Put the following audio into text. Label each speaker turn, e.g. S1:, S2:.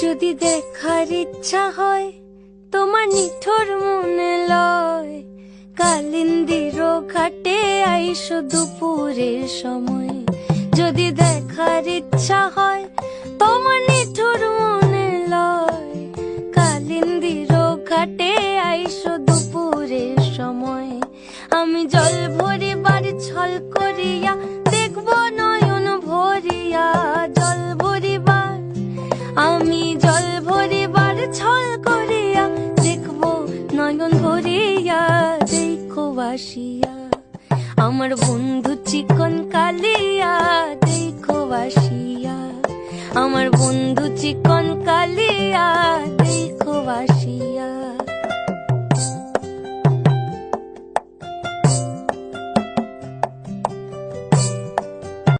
S1: যদি দেখার ইচ্ছা হয় তোমার নিঠুর মনে লয়, কালিন্দির ঘাটে আইসো দুপুরের সময়। যদি দেখার ইচ্ছা হয় তোমার নিঠুর মনে লয়, কালিন্দির ঘাটে আইসো দুপুরের সময়। আমি জল ভরিবার ছল করিয়া দেখব নয়ন ভরিয়া, জল ভরিবার আমি জল ভরিবার ছল করিয়া দেখব নয়ন ভরিয়া। দেখো বাসিয়া আমার বন্ধু চিকন কালিয়া, দেখো বাসিয়া আমার বন্ধু চিকন কালিয়া, দেখো বাসিয়া।